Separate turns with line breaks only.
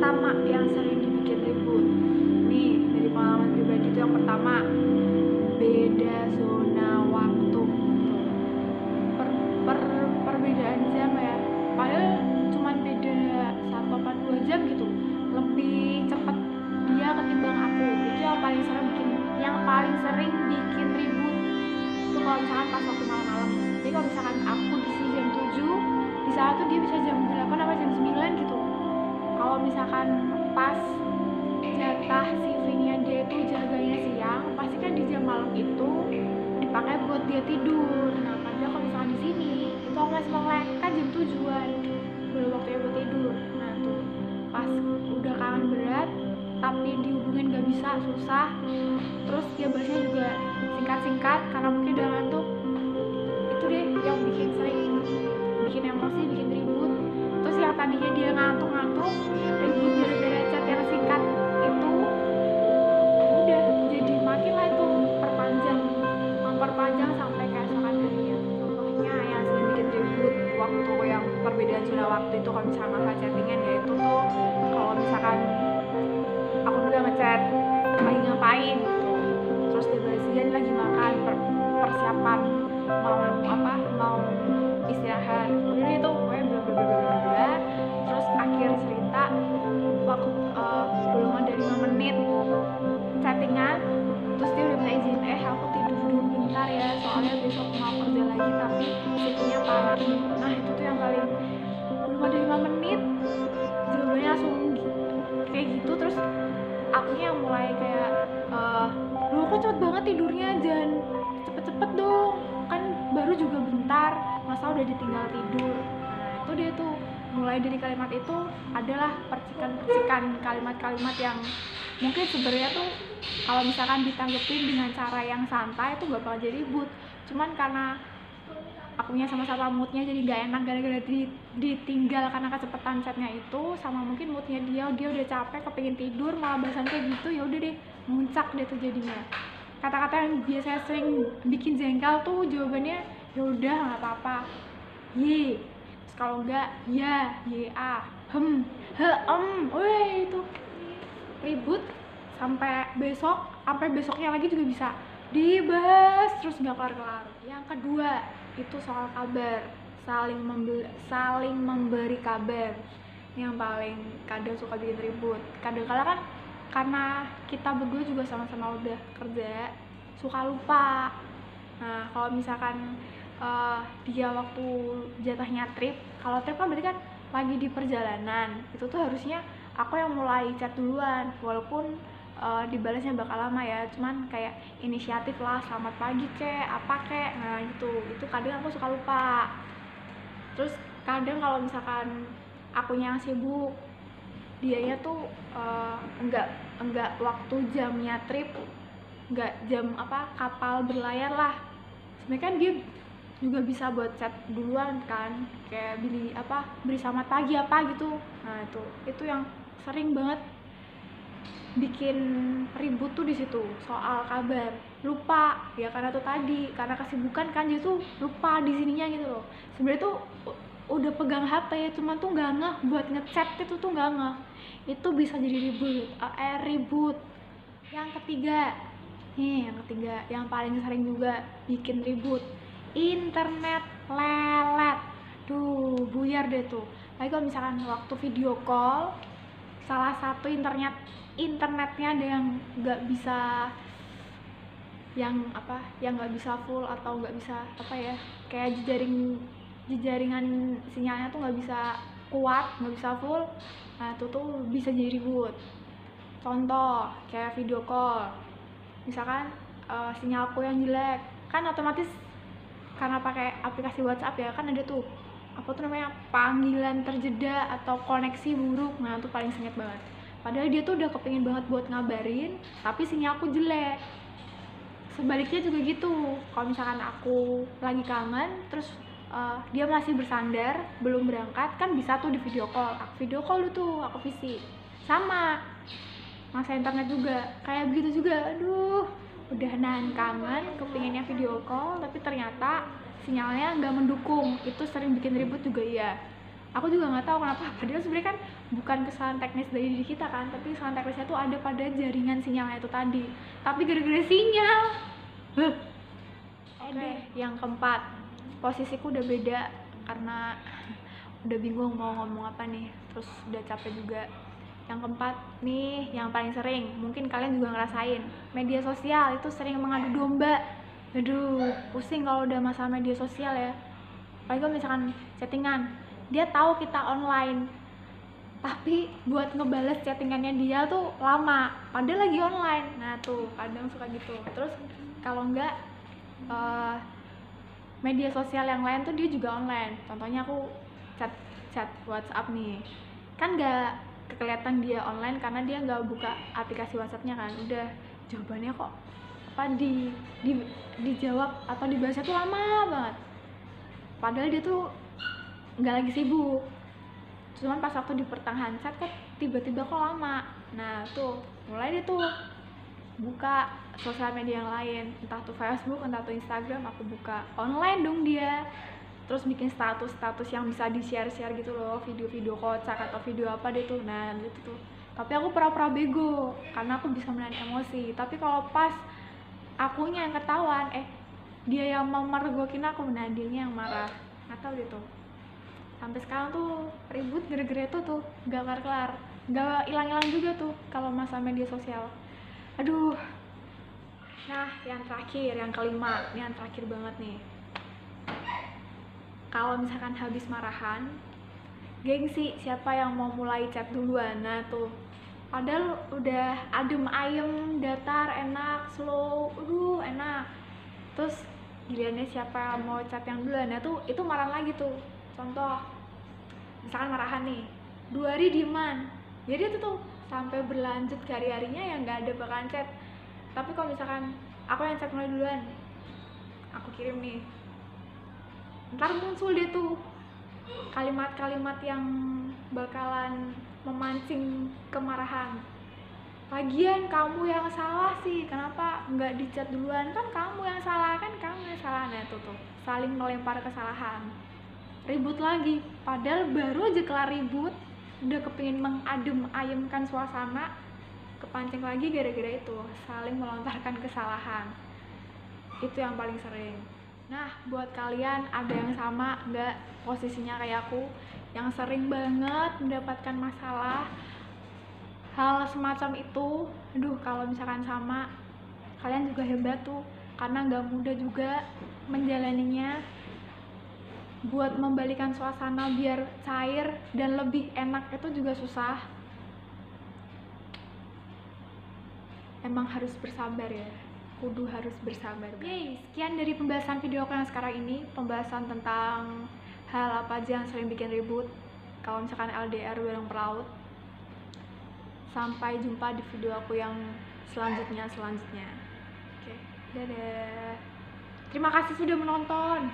pertama yang sering dibikin ribut nih dari pengalaman pribadi itu yang pertama, beda zona waktu gitu. Perbedaan jam ya, padahal cuman beda 1 apa 2 jam gitu, lebih cepet dia ketimbang aku. Itu yang paling sering bikin ribut itu kalau misalkan pas waktu malam-malam. Jadi kalau misalkan aku di sini jam 7, di sana tuh dia bisa jam 8 apa jam 9 gitu. Kalau misalkan pas jatah CV-nya dia itu jaganya siang, pasti kan di jam malam itu dipakai buat dia tidur. Nah, padahal kalau misalkan di sini itu aku masih melek kan jam 7-an, belum waktunya buat tidur. Nah tuh pas udah kangen berat tapi dihubungin gak bisa, susah. Terus dia bahasnya juga singkat-singkat karena mungkin udah ngantuk. Itu deh yang bikin sering bikin emosi, bikin ribut. Terus yang tadinya dia ngantuk-ngantuk, ribut gara-gara chat yang singkat itu, udah jadi makin lah itu memperpanjang sampai keesokan harinya. Contohnya yang sering bikin ribut waktu yang perbedaan zona waktu itu kalau misalkan masalah chattingan, yaitu tuh kalau misalkan aku udah ngechat lagi ngapain gitu, terus dia lagi makan, persiapan mau istirahat, udah itu gue bla, terus akhir cerita waktu belum ada 5 menit chattingan, terus dia udah minta izin, aku tidur dulu bentar ya soalnya besok mau kerja lagi tapi shiftnya pagi. Nah itu tuh yang paling, belum ada 5 menit jawabannya langsung kayak gitu. Terus akunya yang mulai kayak lu kok cepet banget tidurnya, jangan cepet-cepet dong, kan baru juga bentar masa udah ditinggal tidur. Nah itu dia tuh mulai dari kalimat itu adalah percikan-percikan kalimat-kalimat yang mungkin sebenarnya tuh kalau misalkan ditanggepin dengan cara yang santai itu gak bakal jadi ribut, cuman karena akunya sama-sama moodnya jadi gak enak gara-gara ditinggal karena kecepatan chatnya itu, sama mungkin moodnya dia udah capek kepengin tidur malah bahasan kayak gitu, ya udah deh muncak deh tuh jadinya. Kata-kata yang biasanya sering bikin jengkel tuh jawabannya ya udah nggak apa-apa, ye, terus kalau enggak ya, ya, weh itu ribut sampai besoknya lagi juga bisa dibahas terus nggak kelar-kelar. Yang kedua itu soal kabar, saling memberi kabar yang paling kadang suka bikin ribut. Kadang-kala kan karena kita berdua juga sama-sama udah kerja, suka lupa. Nah kalau misalkan dia waktu jatahnya trip, kalau trip kan berarti kan lagi di perjalanan, itu tuh harusnya aku yang mulai chat duluan, walaupun dibalasnya bakal lama ya, cuman kayak inisiatif lah, selamat pagi kek, apa kek, nah itu kadang aku suka lupa. Terus kadang kalau misalkan akunya yang sibuk, dianya tuh enggak waktu jamnya trip, enggak jam kapal berlayar lah, sebenarnya kan dia juga bisa buat chat duluan kan, kayak beri selamat pagi apa gitu. Nah itu yang sering banget bikin ribut tuh di situ, soal kabar, lupa ya karena tuh tadi, karena kesibukan kan jadi tuh lupa di sininya gitu loh. Sebenarnya tuh udah pegang HP cuman tuh nggak ngeh buat ngechat, itu tuh nggak ngeh, itu bisa jadi ribut. Yang ketiga yang paling sering juga bikin ribut, internet lelet. Duh buyar deh tuh, lagi kalau misalkan waktu video call salah satu internetnya ada yang nggak bisa, yang nggak bisa full atau nggak bisa kayak jejaringan sinyalnya tuh nggak bisa kuat, nggak bisa full. Nah itu tuh bisa jadi ribut. Contoh kayak video call, misalkan sinyalku yang jelek, kan otomatis karena pakai aplikasi WhatsApp ya kan ada tuh namanya panggilan terjeda atau koneksi buruk. Nah itu paling sengit banget, padahal dia tuh udah kepengin banget buat ngabarin tapi sinyalku jelek. Sebaliknya juga gitu, kalau misalkan aku lagi kangen terus dia masih bersandar belum berangkat, kan bisa tuh di video call. Aku video call tuh, aku visi. Sama masa internet juga kayak begitu juga. Aduh udah nahan kangen kepinginnya video call tapi ternyata sinyalnya nggak mendukung, itu sering bikin ribut juga ya. Aku juga nggak tahu kenapa, padahal sebenarnya kan bukan kesalahan teknis dari diri kita kan, tapi kesalahan teknisnya tuh ada pada jaringan sinyalnya itu tadi. Tapi gara-gara sinyal. Oke, yang keempat, posisiku udah beda karena udah bingung mau ngomong apa nih, terus udah capek juga. Yang keempat nih, yang paling sering, mungkin kalian juga ngerasain, media sosial itu sering mengadu domba. Aduh, pusing kalau udah masalah media sosial ya. Apalagi kalau misalkan chattingan, dia tahu kita online, tapi buat ngebales chattingannya dia tuh lama, padahal lagi online. Nah tuh kadang suka gitu. Terus kalau enggak media sosial yang lain tuh dia juga online. Contohnya aku chat WhatsApp nih, kan nggak kelihatan dia online karena dia nggak buka aplikasi WhatsAppnya kan. Udah jawabannya kok apa dijawab atau dibahasnya tuh lama banget, padahal dia tuh nggak lagi sibuk, cuman pas waktu di pertengahan chat kan tiba-tiba kok lama. Nah tuh mulai dia tuh buka sosial media yang lain, entah tuh Facebook, entah tuh Instagram, aku buka online dong dia, terus bikin status yang bisa di-share gitu loh, video-video kocak atau video apa deh tuh. Nah gitu tuh, tapi aku pura-pura bego karena aku bisa menahan emosi. Tapi kalau pas akunya yang ketahuan, dia yang mau mergokin aku, nah dianya yang marah. Nggak tahu deh tuh, sampai sekarang tuh ribut gara-gara itu tuh, gak kelar-kelar, gak hilang-hilang juga tuh kalau masa media sosial. Aduh. Nah yang terakhir, yang kelima, ini yang terakhir banget nih. Kalau misalkan habis marahan, gengsi siapa yang mau mulai chat duluan. Nah tuh, padahal udah adem ayem, datar, enak, slow, enak. Terus gilirannya siapa yang mau chat yang duluan, nah tuh itu marah lagi tuh. Contoh, misalkan marahan nih, 2 hari dieman, jadi itu tuh sampai berlanjut ke hari-harinya yang nggak ada bakalan chat. Tapi kalau misalkan aku yang chat mulai duluan, aku kirim nih, ntar muncul deh tuh kalimat-kalimat yang bakalan memancing kemarahan. Lagian kamu yang salah sih, kenapa nggak dicat duluan, kan kamu yang salah, kan kamu yang salah. Nah itu tuh saling melempar kesalahan, ribut lagi, padahal baru aja kelar ribut, udah kepingin mengadem-ayemkan suasana, kepancing lagi gara-gara itu, saling melontarkan kesalahan. Itu yang paling sering. Nah buat kalian ada yang sama nggak posisinya kayak aku, yang sering banget mendapatkan masalah hal semacam itu? Aduh, kalau misalkan sama, kalian juga hebat tuh, karena nggak mudah juga menjalaninya. Buat membalikan suasana biar cair dan lebih enak itu juga susah. Emang harus bersabar ya, kudu harus bersabar. Yeay, sekian dari pembahasan video aku yang sekarang ini, pembahasan tentang hal apa aja yang sering bikin ribut kalau misalkan LDR bareng pelaut. Sampai jumpa di video aku yang selanjutnya. Oke, dadah. Terima kasih sudah menonton.